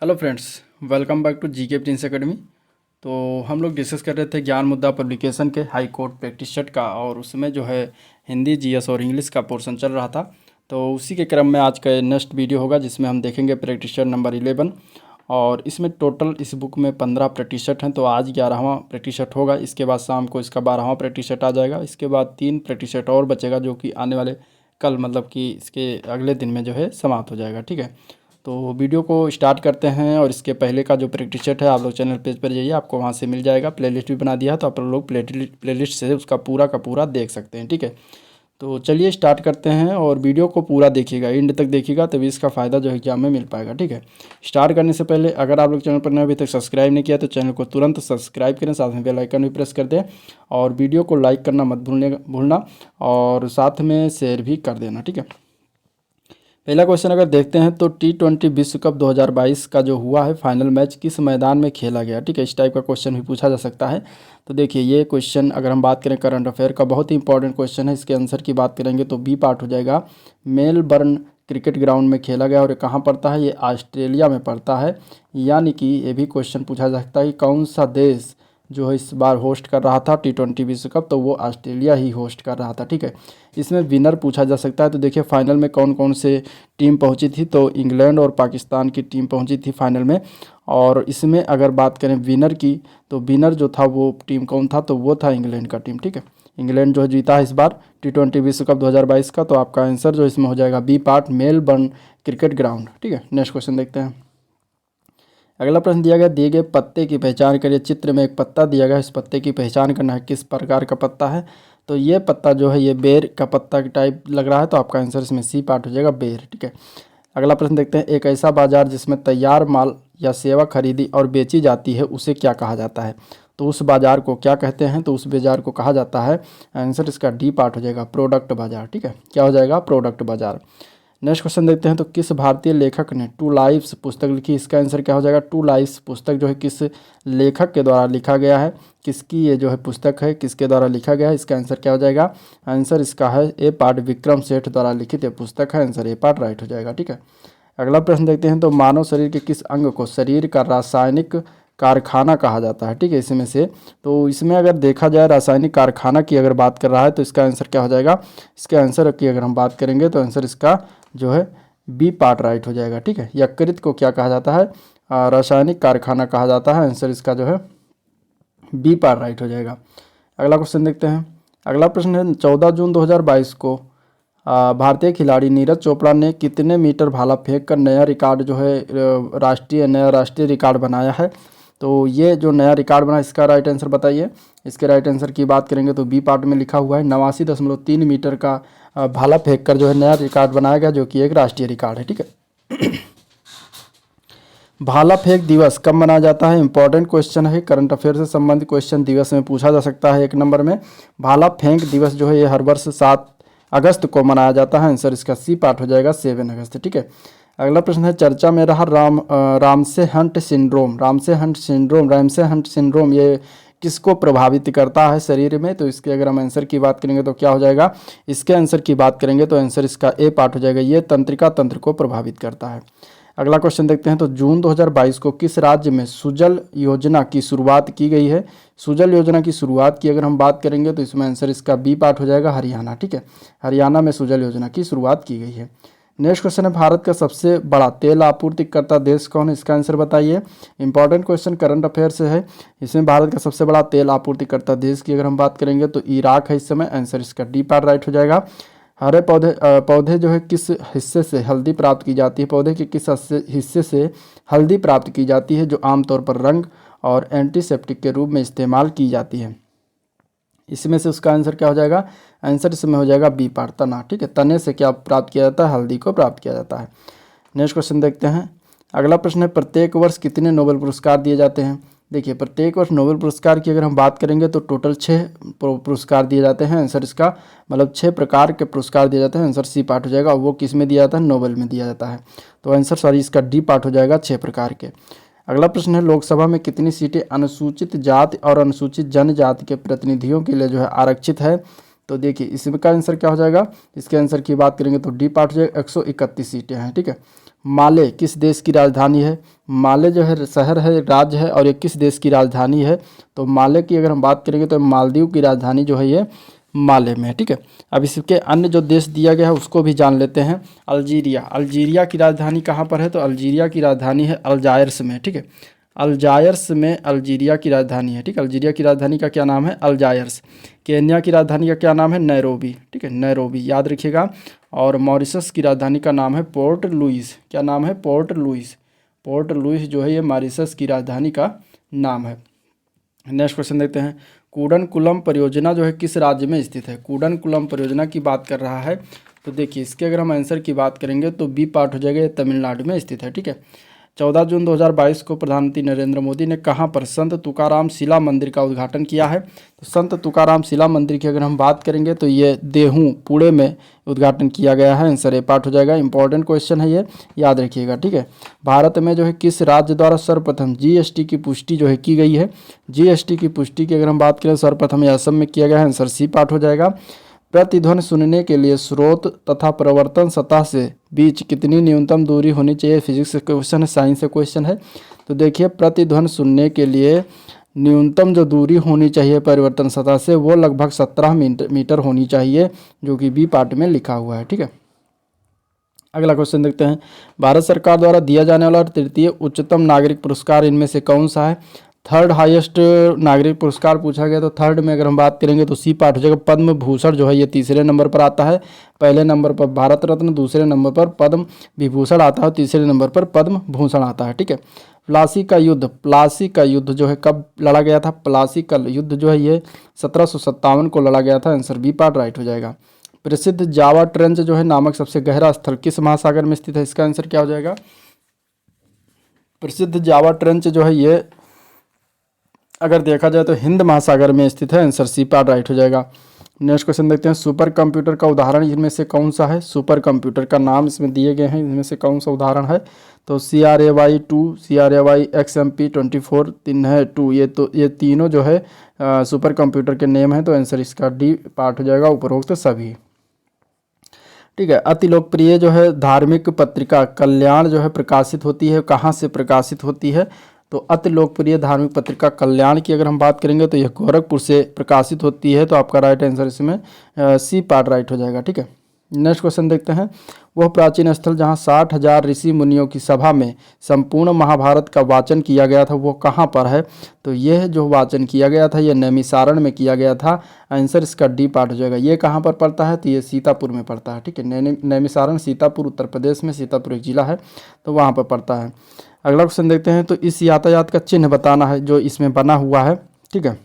Hello friends, welcome back to GK Prince Academy. तो हम लोग डिस्कस कर रहे थे ज्ञान मुद्दा पब्लिकेशन के हाई कोर्ट प्रैक्टिस सेट का, और उसमें जो है हिंदी, जीएस और इंग्लिश का पोर्शन चल रहा था। तो उसी के क्रम में आज का नेक्स्ट वीडियो होगा जिसमें हम देखेंगे प्रैक्टिस सेट नंबर 11। और इसमें टोटल इस बुक में 15 प्रैक्टिस सेट हैं। तो आज 11वां प्रैक्टिस सेट होगा, इसके बाद शाम को इसका 12वां प्रैक्टिस सेट आ जाएगा। इसके बाद 3 प्रैक्टिस सेट और बचेगा जो कि आने वाले कल, मतलब कि इसके अगले दिन में जो है समाप्त हो जाएगा। ठीक है, तो वीडियो को स्टार्ट करते हैं। और इसके पहले का जो प्रैक्टिस सेट है आप लोग चैनल पेज पर जाइए, आपको वहाँ से मिल जाएगा। प्लेलिस्ट भी बना दिया है, तो आप लोग प्लेलिस्ट से उसका पूरा का पूरा देख सकते हैं। ठीक है, तो चलिए स्टार्ट करते हैं। और वीडियो को पूरा देखिएगा, एंड तक देखिएगा, तभी इसका फ़ायदा जो है एग्जाम में मिल पाएगा। ठीक है, स्टार्ट करने से पहले अगर आप लोग चैनल पर नए अभी तक सब्सक्राइब नहीं किया तो चैनल को तुरंत सब्सक्राइब करें, साथ में बेल आइकन भी प्रेस कर दें, और वीडियो को लाइक करना मत भूलना, और साथ में शेयर भी कर देना। ठीक है, पहला क्वेश्चन अगर देखते हैं तो T20 विश्व कप 2022 का जो हुआ है फाइनल मैच किस मैदान में खेला गया। ठीक है, इस टाइप का क्वेश्चन भी पूछा जा सकता है। तो देखिए, ये क्वेश्चन अगर हम बात करें करंट अफेयर का, बहुत ही इंपॉर्टेंट क्वेश्चन है। इसके आंसर की बात करेंगे तो बी पार्ट हो जाएगा। मेलबर्न क्रिकेट ग्राउंड में खेला गया, और ये कहाँ पड़ता है, ये ऑस्ट्रेलिया में पड़ता है। यानी कि ये भी क्वेश्चन पूछा जा सकता है कि कौन सा देश जो है इस बार होस्ट कर रहा था T20 विश्व कप, तो वो ऑस्ट्रेलिया ही होस्ट कर रहा था। ठीक है, इसमें विनर पूछा जा सकता है। तो देखिए, फाइनल में कौन कौन से टीम पहुंची थी, तो इंग्लैंड और पाकिस्तान की टीम पहुंची थी फाइनल में। और इसमें अगर बात करें विनर की, तो विनर जो था वो टीम कौन था, तो वो था इंग्लैंड का टीम। ठीक है, इंग्लैंड जो है जीता है इस बार T20 विश्व कप 2022 का। तो आपका आंसर जो इसमें हो जाएगा B part, Melbourne Cricket Ground. ठीक है, नेक्स्ट क्वेश्चन देखते हैं। अगला प्रश्न दिया गया, दिए गए पत्ते की पहचान करिए। चित्र में एक पत्ता दिया गया, इस पत्ते की पहचान करना है किस प्रकार का पत्ता है। तो ये पत्ता जो है ये बेर का पत्ता की टाइप लग रहा है, तो आपका आंसर इसमें सी पार्ट हो जाएगा, बेर। ठीक है, अगला प्रश्न देखते हैं। एक ऐसा बाजार जिसमें तैयार माल या सेवा खरीदी और बेची जाती है उसे क्या कहा जाता है। तो उस बाजार को क्या कहते हैं, तो उस बाजार को कहा जाता है, आंसर इसका डी पार्ट हो जाएगा, प्रोडक्ट बाजार। ठीक है, क्या हो जाएगा, प्रोडक्ट बाजार। नेक्स्ट क्वेश्चन देखते हैं। तो किस भारतीय लेखक ने टू लाइफ्स पुस्तक लिखी, इसका आंसर क्या हो जाएगा, टू लाइफ्स पुस्तक जो है किस लेखक के द्वारा लिखा गया है, किसकी ये जो है पुस्तक है, किसके द्वारा लिखा गया है, इसका आंसर क्या हो जाएगा, आंसर इसका है ए पार्ट, विक्रम सेठ द्वारा लिखित ये पुस्तक है, आंसर ए पार्ट राइट हो जाएगा। ठीक है, अगला प्रश्न देखते हैं। तो मानव शरीर के किस अंग को शरीर का रासायनिक कारखाना कहा जाता है। ठीक है, इसमें से तो इसमें अगर देखा जाए रासायनिक कारखाना की अगर बात कर रहा है तो इसका आंसर क्या हो जाएगा, इसके आंसर की अगर हम बात करेंगे तो आंसर इसका जो है बी पार्ट राइट हो जाएगा। ठीक है, यकृत को क्या कहा जाता है, रासायनिक कारखाना कहा जाता है, आंसर इसका जो है बी पार्ट राइट हो जाएगा। अगला क्वेश्चन देखते हैं। अगला प्रश्न है, 14 जून 2022 को भारतीय खिलाड़ी नीरज चोपड़ा ने कितने मीटर भाला फेंक कर नया रिकॉर्ड जो है नया राष्ट्रीय रिकॉर्ड बनाया है। तो ये जो नया रिकॉर्ड बना, इसका राइट आंसर बताइए। इसके राइट आंसर की बात करेंगे तो बी पार्ट में लिखा हुआ है 89.3 मीटर का भाला फेंक कर जो है नया रिकॉर्ड बनाया गया, जो कि एक राष्ट्रीय रिकॉर्ड है। ठीक है, भाला फेंक दिवस कब मनाया जाता है, इंपॉर्टेंट क्वेश्चन है, करंट अफेयर से संबंधित क्वेश्चन दिवस में पूछा जा सकता है। 1 नंबर में भाला फेंक दिवस जो है ये हर वर्ष 7 अगस्त को मनाया जाता है, आंसर इसका सी पार्ट हो जाएगा, 7 अगस्त। ठीक है, अगला प्रश्न है, चर्चा में रहा रामसे हंट सिंड्रोम ये किसको प्रभावित करता है शरीर में। तो इसके अगर हम आंसर की बात करेंगे तो क्या हो जाएगा, इसके आंसर की बात करेंगे तो आंसर इसका ए पार्ट हो जाएगा, ये तंत्रिका तंत्र को प्रभावित करता है। अगला क्वेश्चन देखते हैं। तो जून 2022 को किस राज्य में सुजल योजना की शुरुआत की गई है। सुजल योजना की शुरुआत की अगर हम बात करेंगे तो इसमें आंसर इसका बी पार्ट हो जाएगा, हरियाणा। ठीक है, हरियाणा में सुजल योजना की शुरुआत की गई है। नेक्स्ट क्वेश्चन है, भारत का सबसे बड़ा तेल आपूर्तिकर्ता देश कौन है, इसका आंसर बताइए। इंपॉर्टेंट क्वेश्चन करंट अफेयर से है। इसमें भारत का सबसे बड़ा तेल आपूर्तिकर्ता देश की अगर हम बात करेंगे तो इराक है इस समय, आंसर इसका डी पार्ट राइट हो जाएगा। हरे पौधे जो है किस हिस्से से हल्दी प्राप्त की जाती है, पौधे के किस हिस्से से हल्दी प्राप्त की जाती है जो आमतौर पर रंग और एंटीसेप्टिक के रूप में इस्तेमाल की जाती है। इसमें से उसका आंसर क्या हो जाएगा, आंसर इसमें हो जाएगा बी पार्ट, तना। ठीक है, तने से क्या प्राप्त किया जाता है, हल्दी को प्राप्त किया जाता है। नेक्स्ट क्वेश्चन देखते हैं। अगला प्रश्न है, प्रत्येक वर्ष कितने नोबेल पुरस्कार दिए जाते हैं। देखिए, प्रत्येक वर्ष नोबेल पुरस्कार की अगर हम बात करेंगे तो टोटल 6 पुरस्कार दिए जाते हैं, आंसर इसका मतलब 6 प्रकार के पुरस्कार दिए जाते हैं, आंसर सी पार्ट हो जाएगा। वो किस में दिया जाता है, नोबेल में दिया जाता है, तो आंसर सॉरी इसका डी पार्ट हो जाएगा, 6 प्रकार के। अगला प्रश्न है, लोकसभा में कितनी सीटें अनुसूचित जाति और अनुसूचित जनजाति के प्रतिनिधियों के लिए जो है आरक्षित है। तो देखिए, इसका आंसर क्या हो जाएगा, इसके आंसर की बात करेंगे तो डी पार्ट हो जाएगा, 131 सीटें हैं। ठीक है, माले किस देश की राजधानी है? माले जो है शहर है, राज्य है, और ये किस देश की राजधानी है? तो माले की अगर हम बात करेंगे तो मालदीव की राजधानी जो है ये माले में है। ठीक है, अब इसके अन्य जो देश दिया गया है उसको भी जान लेते हैं। अल्जीरिया, अल्जीरिया की राजधानी कहाँ पर है? तो अल्जीरिया की राजधानी है अल्जायर्स में। ठीक है, अल्जायर्स में अल्जीरिया की राजधानी है। ठीक है, अल्जीरिया की राजधानी का क्या नाम है? अल्जायर्स। केन्या की राजधानी का क्या नाम है? नैरोबी। ठीक है, नैरोबी याद रखिएगा। और मॉरिशस की राजधानी का नाम है पोर्ट लुइस। क्या नाम है? Port Louis. पोर्ट लुइस जो है ये मॉरिशस की राजधानी का नाम है। नेक्स्ट क्वेश्चन देखते हैं। कूडनकुलम परियोजना जो है किस राज्य में स्थित है? कूडनकुलम परियोजना की बात कर रहा है। तो देखिए इसके अगर हम आंसर की बात करेंगे तो बी पार्ट हो जाएगा, ये तमिलनाडु में स्थित है। ठीक है, 14 जून 2022 को प्रधानमंत्री नरेंद्र मोदी ने कहाँ पर संत तुकाराम शिला मंदिर का उद्घाटन किया है? तो संत तुकाराम शिला मंदिर की अगर हम बात करेंगे तो ये देहू पुणे में उद्घाटन किया गया है। आंसर ए पार्ट हो जाएगा। इंपॉर्टेंट क्वेश्चन है ये, याद रखिएगा। ठीक है, भारत में जो है किस राज्य द्वारा सर्वप्रथम जीएसटी की पुष्टि जो है की गई है? जीएसटी की पुष्टि की अगर हम बात करें सर्वप्रथम असम में किया गया है। आंसर सी पार्ट हो जाएगा। प्रतिध्वनि सुनने के लिए स्रोत तथा प्रवर्तन सतह से बीच कितनी न्यूनतम दूरी होनी चाहिए? फिजिक्स से क्वेश्चन है, साइंस से क्वेश्चन है। तो देखिए प्रतिध्वनि सुनने के लिए न्यूनतम जो दूरी होनी चाहिए परिवर्तन सतह से वो लगभग 17 मीटर होनी चाहिए, जो कि बी पार्ट में लिखा हुआ है। ठीक है, अगला क्वेश्चन देखते हैं। भारत सरकार द्वारा दिया जाने वाला तृतीय उच्चतम नागरिक पुरस्कार इनमें से कौन सा है? थर्ड हाईएस्ट नागरिक पुरस्कार पूछा गया तो थर्ड में अगर हम बात करेंगे तो सी पार्ट हो जाएगा। पद्म भूषण जो है ये तीसरे नंबर पर आता है। पहले नंबर पर भारत रत्न, दूसरे नंबर पर पद्म विभूषण आता है, तीसरे नंबर पर पद्म भूषण आता है। ठीक है, प्लासी का युद्ध, प्लासी का युद्ध जो है कब लड़ा गया था? प्लासी का युद्ध जो है ये 1757 को लड़ा गया था। आंसर बी पार्ट राइट हो जाएगा। प्रसिद्ध जावा ट्रेंच जो है नामक सबसे गहरा स्थल किस महासागर में स्थित है? इसका आंसर क्या हो जाएगा? प्रसिद्ध जावा ट्रेंच जो है ये अगर देखा जाए तो हिंद महासागर में स्थित है। आंसर सी पार्ट राइट हो जाएगा। नेक्स्ट क्वेश्चन देखते हैं। सुपर कंप्यूटर का उदाहरण इनमें से कौन सा है? सुपर कंप्यूटर का नाम इसमें दिए गए हैं, इनमें से कौन सा उदाहरण है? तो CRAY2, CRAY XMP24 तीन है 2, ये तीनों जो है सुपर कंप्यूटर के नेम है। तो आंसर इसका डी पार्ट हो जाएगा, उपरोक्त सभी। ठीक है, अति लोकप्रिय जो है धार्मिक पत्रिका कल्याण जो है प्रकाशित होती है, कहाँ से प्रकाशित होती है? तो अति लोकप्रिय धार्मिक पत्रिका कल्याण की अगर हम बात करेंगे तो यह गोरखपुर से प्रकाशित होती है। तो आपका राइट आंसर इसमें सी पार्ट राइट हो जाएगा। ठीक है, नेक्स्ट क्वेश्चन देखते हैं। वह प्राचीन स्थल जहाँ 60,000 ऋषि मुनियों की सभा में संपूर्ण महाभारत का वाचन किया गया था वो कहाँ पर है? तो यह जो वाचन किया गया था ये नैमिसारण में किया गया था। आंसर इसका डी पार्ट हो जाएगा। ये कहाँ पर पड़ता है? तो ये सीतापुर में पड़ता है। ठीक है, नैमिसारण सीतापुर उत्तर प्रदेश में, सीतापुर एक जिला है तो वहाँ पर पड़ता है। अगला क्वेश्चन देखते हैं। तो इस यातायात का चिन्ह बताना है जो इसमें बना हुआ है। ठीक है,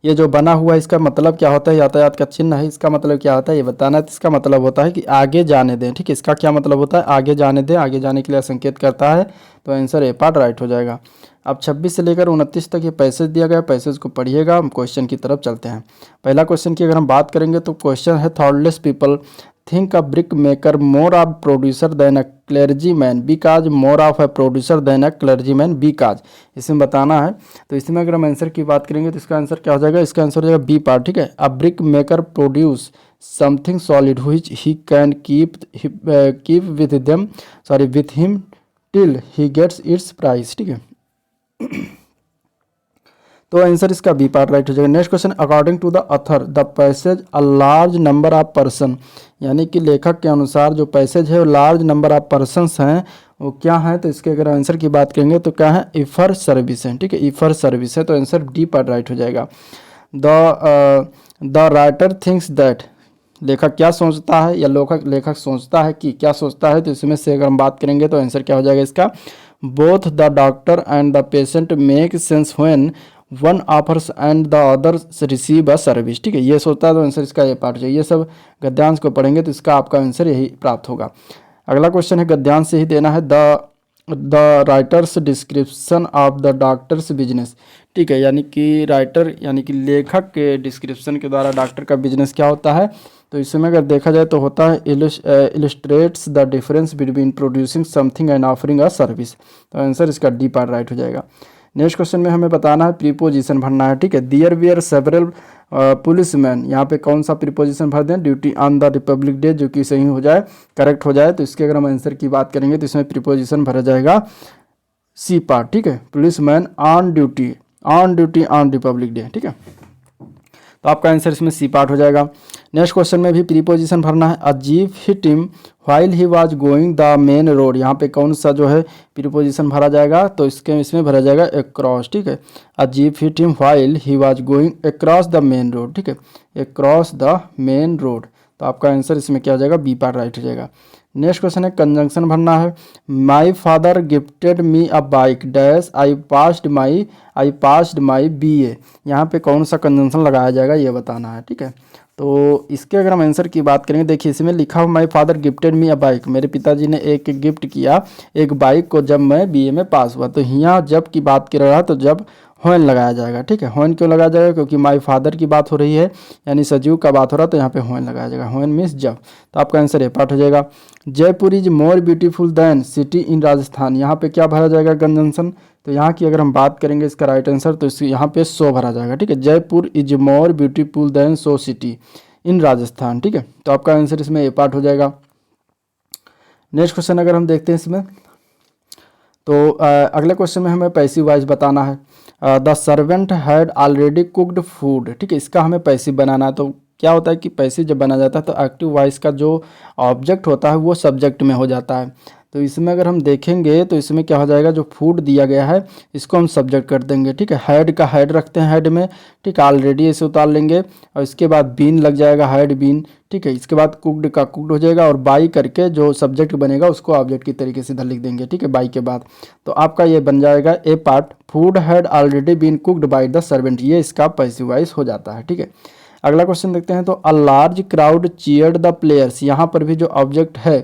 ये जो बना हुआ है इसका मतलब क्या होता है? यातायात का चिन्ह है, इसका मतलब क्या होता है ये बताना है। तो इसका मतलब होता है कि आगे जाने दें। ठीक है, इसका क्या मतलब होता है? आगे जाने दें, आगे जाने के लिए संकेत करता है। तो आंसर ए पार्ट राइट हो जाएगा। अब 26 से लेकर 29 तक ये पैसेज दिया गया, पैसेज को पढ़िएगा। हम क्वेश्चन की तरफ चलते हैं। पहला क्वेश्चन की अगर हम बात करेंगे तो क्वेश्चन है thoughtless people think a brick maker more of producer than a clergyman because more of a producer than a clergyman because, इसमें बताना है। तो इसमें अगर हम आंसर की बात करेंगे तो इसका आंसर क्या हो जाएगा? इसका आंसर हो जाएगा बी पार्ट। ठीक है, a brick maker produce something solid which he can keep with him till he gets its price. ठीक है, तो आंसर इसका बी पार्ट राइट हो जाएगा। Next question, according to the author the passage a large number of person, यानी कि लेखक के अनुसार जो पैसेज है वो लार्ज नंबर ऑफ पर्सनस हैं वो क्या है? तो इसके अगर आंसर की बात करेंगे तो क्या है? इफर सर्विस है। ठीक है, इफर सर्विस है। तो आंसर डी पार्ट राइट हो जाएगा। द राइटर थिंक्स दैट, लेखक क्या सोचता है या लेखक सोचता है कि क्या सोचता है? तो इसमें से अगर हम बात करेंगे तो आंसर क्या हो जाएगा इसका? Both the doctor and the patient make sense when one offers and the other receive a service. ठीक है, ये सोचता है तो आंसर इसका ये पार्ट चाहिए। ये सब गद्यांश को पढ़ेंगे तो इसका आपका आंसर यही प्राप्त होगा। अगला क्वेश्चन है गद्यांश से ही देना है। The writers description of the doctors business. ठीक है, यानी कि राइटर यानी कि लेखक के डिस्क्रिप्शन के द्वारा डॉक्टर का बिजनेस क्या होता है? तो इसमें अगर देखा जाए तो होता है illustrates the difference between producing something and offering a service. तो आंसर इसका डी पार्ट राइट हो जाएगा। नेक्स्ट क्वेश्चन में हमें बताना है प्रीपोजिशन भरना है, ठीक है। देयर वेयर सेवरल पुलिसमैन, यहाँ पे कौन सा प्रीपोजिशन भर दें, duty on the Republic day, जो कि सही हो जाए, करेक्ट हो जाए। तो इसके अगर हम आंसर की बात करेंगे तो इसमें प्रीपोजिशन भरा जाएगा सी पार्ट, ठीक है। Policeman on duty on Republic day, ठीक है। तो आपका आंसर इसमें सी पार्ट हो जाएगा। नेक्स्ट क्वेश्चन में भी प्रीपोजिशन भरना है। अजीब hit him while he was going the main road, यहाँ पे कौन सा जो है प्रीपोजिशन भरा जाएगा, तो इसमें भरा जाएगा अक्रॉस, ठीक है। अजीब hit him while he was going across the main road, ठीक है, अक्रॉस द मेन रोड। तो आपका आंसर इसमें क्या हो जाएगा, बी पार्ट राइट हो जाएगा। नेक्स्ट क्वेश्चन है कंजंक्शन भरना है। My father gifted me a bike dash I passed my BA, यहाँ पे कौन सा कंजंक्शन लगाया जाएगा ये बताना है, ठीक है। तो इसके अगर हम आंसर की बात करेंगे, देखिए इसमें लिखा हुआ my father gifted me a bike, मेरे पिताजी ने एक गिफ्ट किया एक बाइक को जब मैं BA में पास हुआ। तो यहाँ जब की बात कर रहा है तो जब होन लगाया जाएगा, ठीक है। होन क्यों लगाया जाएगा, क्योंकि माई फादर की बात हो रही है, यानी सजीव का बात हो रहा है, तो यहाँ पे होन लगाया जाएगा। होन मीन्स जब। तो आपका आंसर ए पार्ट हो जाएगा। Jaipur is more beautiful than city in Rajasthan, यहाँ पे क्या भरा जाएगा कंजंक्शन, तो यहाँ की अगर हम बात करेंगे इसका राइट आंसर, तो इस यहाँ पे सो भरा जाएगा, ठीक है। Jaipur is more beautiful than so city in Rajasthan, ठीक है। तो आपका आंसर इसमें ए पार्ट हो जाएगा। नेक्स्ट क्वेश्चन अगर हम देखते हैं इसमें, तो अगले क्वेश्चन में हमें पैसिव वॉइस बताना है। The servant had already cooked food, ठीक है, इसका हमें पैसिव बनाना है। तो क्या होता है कि पैसिव जब बना जाता है तो एक्टिव वॉइस का जो ऑब्जेक्ट होता है वो सब्जेक्ट में हो जाता है। तो इसमें अगर हम देखेंगे तो इसमें क्या हो जाएगा, जो फूड दिया गया है इसको हम सब्जेक्ट कर देंगे, ठीक है। हैड का हैड रखते हैं हेड में, ठीक है, ऑलरेडी ऐसे उतार लेंगे और इसके बाद बीन लग जाएगा, हैड बीन, ठीक है। इसके बाद कुक्ड का कुक्ड हो जाएगा और बाई करके जो सब्जेक्ट बनेगा उसको ऑब्जेक्ट की तरीके से इधर लिख देंगे, ठीक है, बाई के बाद। तो आपका ये बन जाएगा A part, food had already been cooked by the servant, ये इसका पैसिव वॉइस हो जाता है, ठीक है। अगला क्वेश्चन देखते हैं। तो अ large crowd cheered the players, यहाँ पर भी जो ऑब्जेक्ट है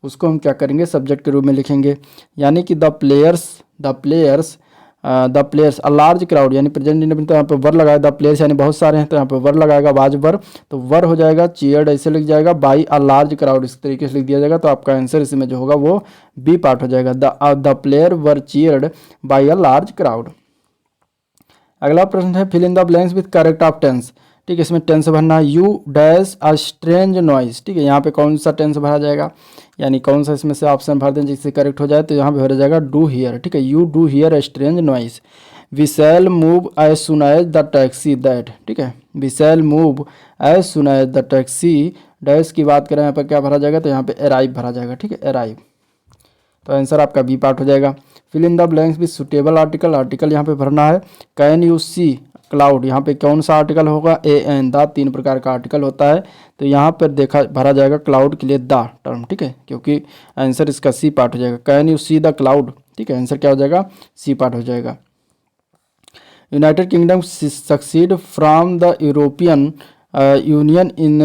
उसको हम क्या करेंगे, सब्जेक्ट के रूप में लिखेंगे, यानी कि the players a large crowd, यानी प्रेजेंट इंडेफिनिट, तो यहाँ पे वर लगाया, द प्लेयर्स यानी बहुत सारे हैं तो यहाँ पे वर लगाएगा, वाज वर, तो वर हो जाएगा, चीयर्ड ऐसे लिख जाएगा, बाई अ लार्ज क्राउड इस तरीके से लिख दिया जाएगा। तो आपका आंसर इसमें जो होगा वो बी पार्ट हो जाएगा, the player were cheered by a large crowd. अगला प्रश्न है fill in the blanks with correct of tense, ठीक है, इसमें टेंस भरना है। You dash a strange noise, ठीक है, यहाँ पे कौन सा टेंस भरा जाएगा, यानी कौन सा इसमें से ऑप्शन भर दें जिससे करेक्ट हो जाए, तो यहाँ पे भरा जाएगा डू हियर, ठीक है। You do hear a strange noise. We shall move as soon as the taxi that, ठीक है, we shall move as soon as the taxi dash की बात करें यहाँ पर क्या भरा जाएगा, तो यहाँ पे अराइव भरा जाएगा, ठीक है, अराइव। तो आंसर आपका बी पार्ट हो जाएगा। Fill in the blanks with suitable article, article यहाँ पे भरना है। कैन यू सी क्लाउड, यहाँ पे कौन सा आर्टिकल होगा, ए एन द, तीन प्रकार का आर्टिकल होता है, तो यहाँ पर देखा भरा जाएगा क्लाउड के लिए द टर्म, ठीक है, क्योंकि आंसर इसका सी पार्ट हो जाएगा। Can you see the cloud, ठीक है, आंसर क्या हो जाएगा, सी पार्ट हो जाएगा। United Kingdom succeed from the European Union in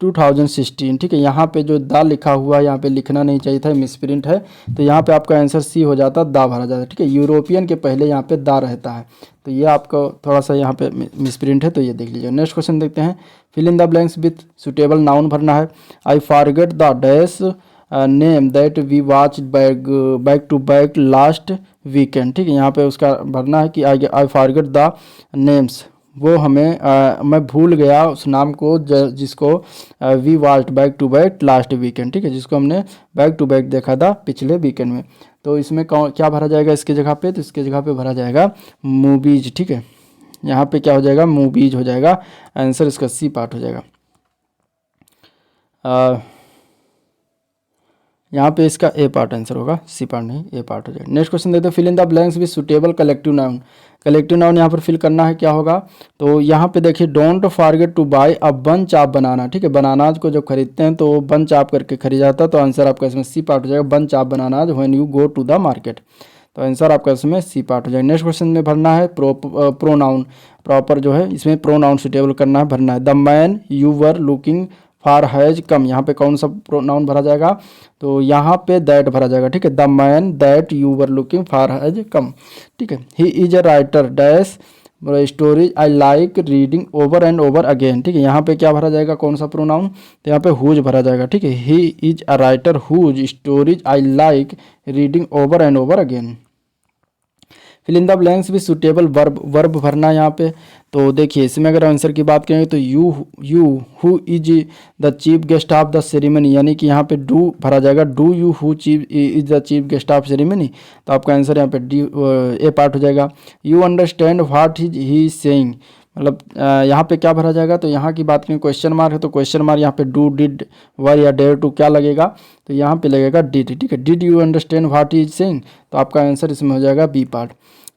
2016, ठीक है, यहाँ पे जो दा लिखा हुआ है यहाँ पे लिखना नहीं चाहिए था, मिसप्रिंट है, तो यहाँ पे आपका आंसर सी हो जाता, दा भरा जाता है, ठीक है। यूरोपियन के पहले यहाँ पे दा रहता है, तो ये आपको थोड़ा सा यहाँ पे मिसप्रिंट है, तो ये देख लीजिए। नेक्स्ट क्वेश्चन देखते हैं। Fill in the blanks with suitable noun भरना है। I forget the dash name that we watch back to back last weekend, ठीक है, यहाँ पे उसका भरना है कि आई फॉरगेट द नेम्स, वो हमें मैं भूल गया उस नाम को जिसको we watched back to back last weekend, ठीक है, जिसको हमने बैक टू बैक देखा था पिछले वीकेंड में। तो इसमें क्या भरा जाएगा इसके जगह पे, तो इसके जगह पे भरा जाएगा मूवीज, ठीक है, यहाँ पे क्या हो जाएगा, मूवीज हो जाएगा, आंसर इसका सी पार्ट हो जाएगा। यहाँ पे इसका ए पार्ट आंसर होगा, सी पार्ट नहीं, ए पार्ट हो जाएगा। नेक्स्ट क्वेश्चन देखते हैं। Fill in the blanks with suitable collective noun, collective noun यहाँ पर फिल करना है, क्या होगा, तो यहाँ पे देखिए don't forget to buy a bunch of banana, ठीक है, बनानाज को जब खरीदते हैं तो बंच ऑफ करके खरीदा जाता है, तो आंसर आपका इसमें सी पार्ट हो जाएगा, bunch of bananas when you go to the market, तो आंसर आपका इसमें सी पार्ट हो जाएगा। नेक्स्ट क्वेश्चन में भरना है प्रोनाउन, प्रॉपर जो है इसमें प्रोनाउन सुटेबल करना है, भरना है। The man you were looking for has come, यहाँ पे कौन सा प्रोनाउन भरा जाएगा, तो यहाँ पे दैट भरा जाएगा, ठीक है, the man that you were looking for has come, ठीक है। He is a writer dash stories I like reading over and over again, ठीक है, यहाँ पे क्या भरा जाएगा, कौन सा प्रोनाउन, तो यहाँ पे हुज भरा जाएगा, ठीक है। He is a writer whose stories I like reading over and over again. Fill in the blanks भी सुटेबल वर्ब, वर्ब भरना है यहाँ पे। तो देखिए इसमें अगर आंसर की बात करेंगे तो you who is the chief guest of the ceremony, यानी कि यहाँ पे डू भरा जाएगा, do you who chief is the chief guest of ceremony. तो आपका आंसर यहाँ पे डी ए पार्ट हो जाएगा। You understand what is he saying, मतलब यहाँ पे क्या भरा जाएगा, तो यहाँ की बात करें क्वेश्चन मार्क है तो क्वेश्चन मार्क यहाँ पे डू डिड वर या डेयर टू क्या लगेगा, तो यहाँ पे लगेगा डिड। ठीक है, did you understand what is saying, तो आपका आंसर इसमें हो जाएगा बी पार्ट।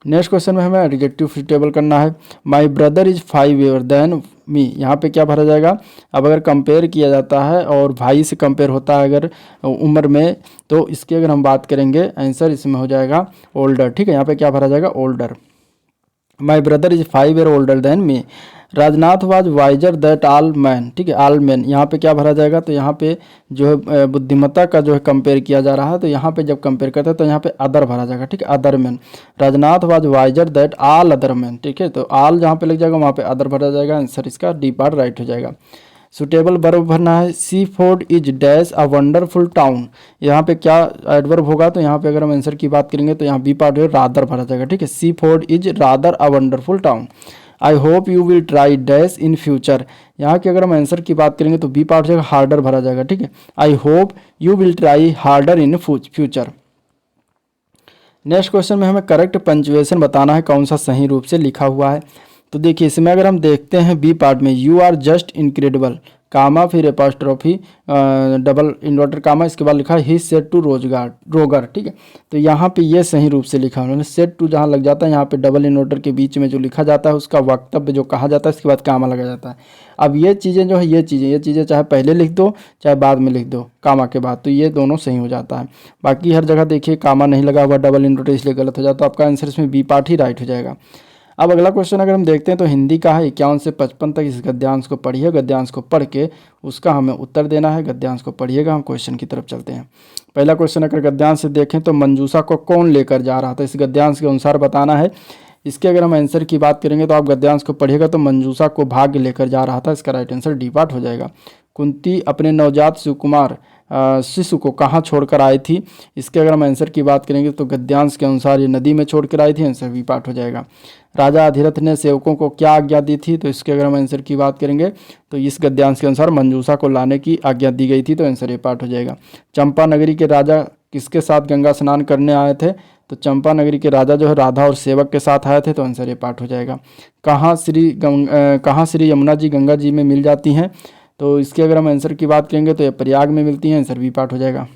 नेक्स्ट क्वेश्चन में हमें एडजेक्टिव सुटेबल करना है। माई brother is 5 year than me, यहाँ पे क्या भरा जाएगा। अब अगर कंपेयर किया जाता है और भाई से कंपेयर होता है अगर उम्र में, तो इसकी अगर हम बात करेंगे आंसर इसमें हो जाएगा ओल्डर। ठीक है, यहाँ पे क्या भरा जाएगा older. My brother is 5 year older than me. Rajnath was wiser that all man. ठीक है, आल मैन यहाँ पे क्या भरा जाएगा, तो यहाँ पे जो है बुद्धिमत्ता का जो है कंपेयर किया जा रहा है, तो यहाँ पे जब कंपेयर करते हैं तो यहाँ पे अदर भरा जाएगा। ठीक है, other man. Rajnath was wiser that all other man. ठीक है, तो आल जहाँ पे लग जाएगा वहाँ पे अदर भरा जाएगा, आंसर इसका डी पार्ट राइट हो जाएगा। सुटेबल वर्ब भरना है। Seaford is dash a wonderful town, यहाँ पे क्या एडवर्ब होगा, तो यहाँ पे अगर हम आंसर की बात करेंगे तो यहाँ बी पार्ट है रादर भरा जाएगा। ठीक है, Seaford is rather a wonderful town. I hope you will try dash in future, यहाँ की अगर हम आंसर की बात करेंगे तो बी पार्ट हो जाएगा हार्डर भरा जाएगा। ठीक है, आई hope you will try harder in future. Next question में हमें करेक्ट पंक्चुएशन बताना है, कौन सा सही रूप से लिखा हुआ है। तो देखिए इसमें अगर हम देखते हैं बी पार्ट में, यू आर जस्ट इनक्रेडिबल कामा फिर एपॉस्ट्रोफी डबल इन्वर्टर कामा, इसके बाद लिखा है ही सेड टू रोगर। ठीक है, तो यहाँ पे ये सही रूप से लिखा है उन्होंने। सेड टू जहाँ लग जाता है यहाँ पे डबल इन्वर्टर के बीच में जो लिखा जाता है उसका वक्तव्य जो कहा जाता है, इसके बाद कामा लगा जाता है। अब ये चीज़ें जो है ये चीज़ें चाहे पहले लिख दो चाहे बाद में लिख दो कामा के बाद, तो ये दोनों सही हो जाता है। बाकी हर जगह देखिए कामा नहीं लगा हुआ डबल इन्वर्टर, इसलिए गलत हो जाता है। आपका आंसर इसमें बी पार्ट ही राइट हो जाएगा। अब अगला क्वेश्चन अगर हम देखते हैं तो हिंदी का है 51 से 55 तक। इस गद्यांश को पढ़िए, गद्यांश को पढ़ के उसका हमें उत्तर देना है। गद्यांश को पढ़िएगा, हम क्वेश्चन की तरफ चलते हैं। पहला क्वेश्चन अगर गद्यांश से देखें तो मंजूषा को कौन लेकर जा रहा था, इस गद्यांश के अनुसार बताना है। इसके अगर हम आंसर की बात करेंगे तो आप गद्यांश को पढ़िएगा तो मंजूषा को भाग्य लेकर जा रहा था, इसका राइट आंसर डी पार्ट हो जाएगा। कुंती अपने नवजात सुकुमार शिशु को कहाँ छोड़कर आई थी, इसके अगर हम आंसर की बात करेंगे तो गद्यांश के अनुसार ये नदी में छोड़कर आई थी, आंसर बी पार्ट हो जाएगा। राजा अधिरथ ने सेवकों को क्या आज्ञा दी थी, तो इसके अगर हम आंसर की बात करेंगे तो इस गद्यांश के अनुसार मंजूषा को लाने की आज्ञा दी गई थी, तो आंसर ए पार्ट हो जाएगा। चंपा नगरी के राजा किसके साथ गंगा स्नान करने आए थे, तो चंपा नगरी के राजा जो है राधा और सेवक के साथ आए थे, तो आंसर ए पार्ट हो जाएगा। कहाँ श्री यमुना जी गंगा जी में मिल जाती हैं, तो इसके अगर हम आंसर की बात करेंगे तो ये प्रयाग में मिलती हैं, आंसर बी पार्ट हो जाएगा।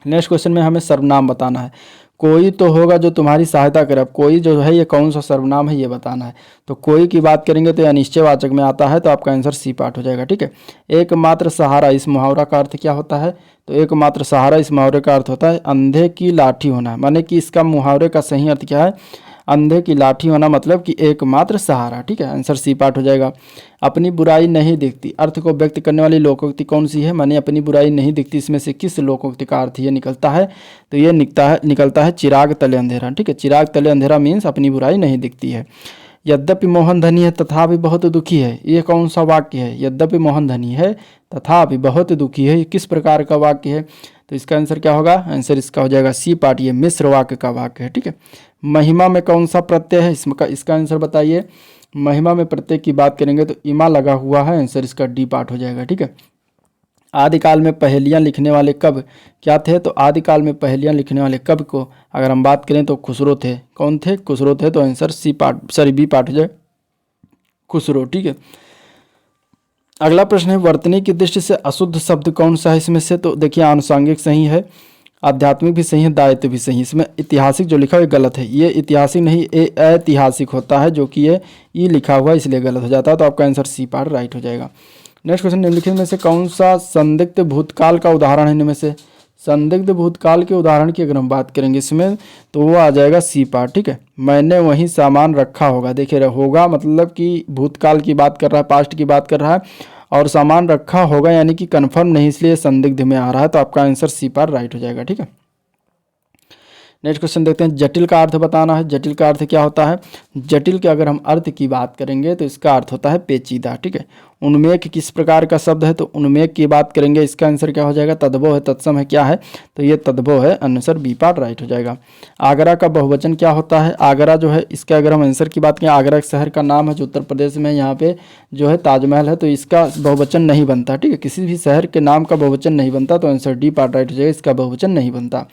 नेक्स्ट क्वेश्चन में हमें सर्वनाम बताना है। कोई तो होगा जो तुम्हारी सहायता करे, अब कोई जो है ये कौन सा सर्वनाम है ये बताना है। तो कोई की बात करेंगे तो यह निश्चयवाचक में आता है, तो आपका आंसर सी पार्ट हो जाएगा। ठीक है, एकमात्र सहारा, इस मुहावरा का अर्थ क्या होता है, तो एकमात्र सहारा इस मुहावरे का अर्थ होता है अंधे की लाठी होना, माने कि इसका मुहावरे का सही अर्थ क्या है, अंधे की लाठी होना, मतलब कि एकमात्र सहारा। ठीक है, आंसर सी पार्ट हो जाएगा। अपनी बुराई नहीं दिखती, अर्थ को व्यक्त करने वाली लोकोक्ति कौन सी है, माने अपनी बुराई नहीं दिखती, इसमें से किस लोकोक्ति का अर्थ ये निकलता है, तो ये निकलता है चिराग तले अंधेरा। ठीक है, चिराग तले अंधेरा मीन्स अपनी बुराई नहीं दिखती है। यद्यपि मोहन धनी है तथापि बहुत दुखी है, ये कौन सा वाक्य है, यद्यपि मोहन धनी है तथापि बहुत दुखी है, किस प्रकार का वाक्य है, तो इसका आंसर क्या होगा, आंसर इसका हो जाएगा सी पार्ट, ये मिश्र वाक्य का वाक्य है। ठीक है, महिमा में कौन सा प्रत्यय है, इसका आंसर बताइए। महिमा में प्रत्यय की बात करेंगे तो इमा लगा हुआ है, आंसर इसका डी पार्ट हो जाएगा। ठीक है, आदिकाल में पहेलियाँ लिखने वाले कवि क्या थे, तो आदिकाल में पहेलियाँ लिखने वाले कवि को अगर हम बात करें तो खुसरो थे। कौन थे, खुसरो थे, तो आंसर बी पार्ट हो जाए खुसरो। ठीक है, अगला प्रश्न है वर्तनी की दृष्टि से अशुद्ध शब्द कौन सा है इसमें से, तो देखिए आनुषांगिक सही है, आध्यात्मिक भी सही है, दायित्व भी सही है। इसमें ऐतिहासिक जो लिखा हुआ है गलत है, ये ऐतिहासिक नहीं ऐतिहासिक होता है, जो कि ये ई लिखा हुआ है इसलिए गलत हो जाता है, तो आपका आंसर सी पार्ट राइट हो जाएगा। नेक्स्ट क्वेश्चन, निम्नलिखित में से कौन सा संदिग्ध भूतकाल का उदाहरण है, इनमें से संदिग्ध भूतकाल के उदाहरण की अगर हम बात करेंगे इसमें तो वो आ जाएगा सी पार्ट। ठीक है, मैंने वहीं सामान रखा होगा, देखिए होगा मतलब कि भूतकाल की बात कर रहा है, पास्ट की बात कर रहा है, और सामान रखा होगा यानी कि कंफर्म नहीं, इसलिए संदिग्ध में आ रहा है, तो आपका आंसर सी पार्ट राइट हो जाएगा। ठीक है, नेक्स्ट क्वेश्चन देखते हैं, जटिल का अर्थ बताना है। जटिल का अर्थ क्या होता है? जटिल के अगर हम अर्थ की बात करेंगे तो इसका अर्थ होता है पेचीदा, ठीक है। उन्मेष किस प्रकार का शब्द है? तो उन्मेष की बात करेंगे, इसका आंसर क्या हो जाएगा? तद्भव है। तत्सम है, क्या है? तो ये तद्भव है, आंसर बी पार्ट राइट हो जाएगा। आगरा का बहुवचन क्या होता है? आगरा जो है, इसका अगर हम आंसर की बात करें, आगरा एक शहर का नाम है जो उत्तर प्रदेश में, यहाँ पे जो है ताजमहल है, तो इसका बहुवचन नहीं बनता, ठीक है। किसी भी शहर के नाम का बहुवचन नहीं बनता, तो आंसर डी पार्ट राइट हो जाएगा, इसका बहुवचन नहीं बनता।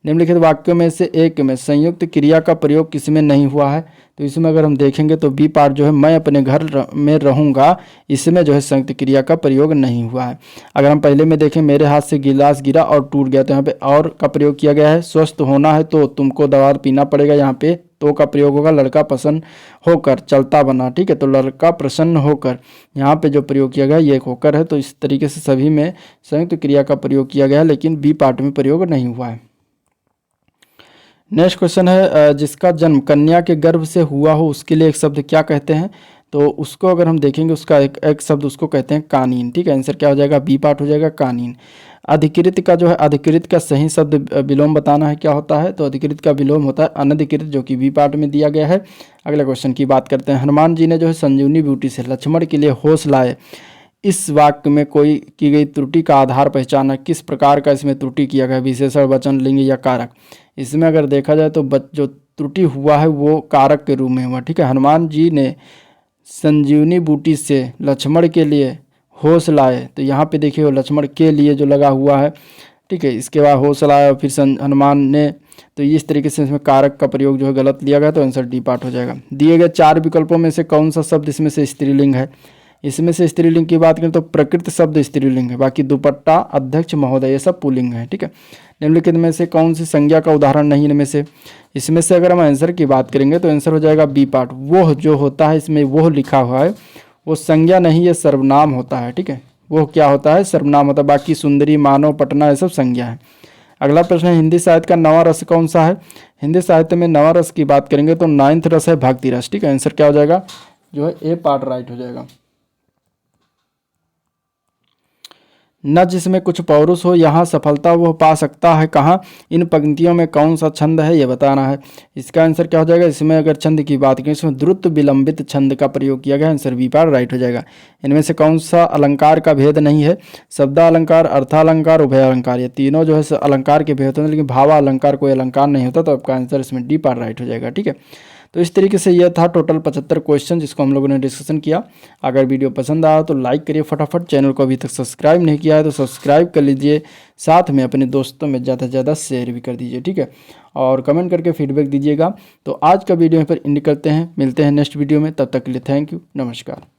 निम्नलिखित वाक्यों में से एक में संयुक्त क्रिया का प्रयोग किसमें नहीं हुआ है? तो इसमें अगर हम देखेंगे तो बी पार्ट जो है, मैं अपने घर में रहूँगा, इसमें जो है संयुक्त क्रिया का प्रयोग नहीं हुआ है। अगर हम पहले में देखें, मेरे हाथ से गिलास गिरा और टूट गया, तो यहाँ पे और का प्रयोग किया गया है। स्वस्थ होना है तो तुमको दवा पीना पड़ेगा, यहाँ पे तो का प्रयोग होगा। लड़का प्रसन्न होकर चलता बना, ठीक है, तो लड़का प्रसन्न होकर, यहाँ पे जो प्रयोग किया गया ये होकर है। तो इस तरीके से सभी में संयुक्त क्रिया का प्रयोग किया गया है, लेकिन बी पार्ट में प्रयोग नहीं हुआ है। नेक्स्ट क्वेश्चन है, जिसका जन्म कन्या के गर्भ से हुआ हो उसके लिए एक शब्द क्या कहते हैं? तो उसको अगर हम देखेंगे, उसका एक शब्द उसको कहते हैं कानीन, ठीक है। आंसर क्या हो जाएगा? बी पार्ट हो जाएगा, कानीन। अधिकृत का जो है, अधिकृत का सही शब्द विलोम बताना है, क्या होता है? तो अधिकृत का विलोम होता है अनधिकृत, जो कि बी पार्ट में दिया गया है। अगले क्वेश्चन की बात करते हैं, हनुमान जी ने जो है संजीवनी बूटी से लक्ष्मण के लिए होश लाए, इस वाक्य में कोई की गई त्रुटि का आधार पहचाना। किस प्रकार का इसमें त्रुटि किया गया? विशेषण, वचन, लिंग या कारक? इसमें अगर देखा जाए तो जो त्रुटि हुआ है वो कारक के रूप में हुआ, ठीक है। हनुमान जी ने संजीवनी बूटी से लक्ष्मण के लिए होश लाए, तो यहाँ पे देखिए वो लक्ष्मण के लिए जो लगा हुआ है, ठीक है। इसके बाद होश लाया फिर हनुमान ने, तो इस तरीके से इसमें कारक का प्रयोग जो है गलत लिया गया, तो आंसर डी पार्ट हो जाएगा। दिए गए 4 विकल्पों में से कौन सा शब्द इसमें से स्त्रीलिंग है? इसमें से स्त्रीलिंग की बात करें तो प्रकृति शब्द स्त्रीलिंग है, बाकी दुपट्टा, अध्यक्ष, महोदय ये सब पुल्लिंग है, ठीक है। निम्नलिखित में से कौन सी संज्ञा का उदाहरण नहीं इनमें से? इसमें से अगर हम आंसर की बात करेंगे तो आंसर हो जाएगा बी पार्ट। वह जो होता है, इसमें वह लिखा हुआ है, वो संज्ञा नहीं, ये सर्वनाम होता है, ठीक है। वो क्या होता है? सर्वनाम होता है। बाकी सुंदरी, मानव, पटना ये सब संज्ञा है। अगला प्रश्न है, हिंदी साहित्य का नवा रस कौन सा है? हिंदी साहित्य में नवा रस की बात करेंगे तो 9th रस है भक्ति रस, ठीक है। आंसर क्या हो जाएगा? जो है ए पार्ट राइट हो जाएगा। न जिसमें कुछ पौरुष हो, यहाँ सफलता वह पा सकता है कहाँ? इन पंक्तियों में कौन सा छंद है ये बताना है। इसका आंसर क्या हो जाएगा? इसमें अगर छंद की बात करें, इसमें द्रुत विलंबित छंद का प्रयोग किया गया, आंसर बी पार्ट राइट हो जाएगा। इनमें से कौन सा अलंकार का भेद नहीं है? शब्दालंकार, अर्थालंकार, उभय अलंकार, ये तीनों जो है अलंकार के भेद होते हैं, लेकिन भावा अलंकार कोई अलंकार नहीं होता, तो आपका आंसर इसमें डी पार्ट राइट हो जाएगा, ठीक है। तो इस तरीके से यह था टोटल 75 क्वेश्चन जिसको हम लोगों ने डिस्कशन किया। अगर वीडियो पसंद आया तो लाइक करिए फटाफट, चैनल को अभी तक सब्सक्राइब नहीं किया है तो सब्सक्राइब कर लीजिए, साथ में अपने दोस्तों में ज़्यादा से ज़्यादा शेयर भी कर दीजिए, ठीक है। और कमेंट करके फीडबैक दीजिएगा। तो आज का वीडियो यहाँ पर एंड करते हैं, मिलते हैं नेक्स्ट वीडियो में, तब तक के लिए थैंक यू, नमस्कार।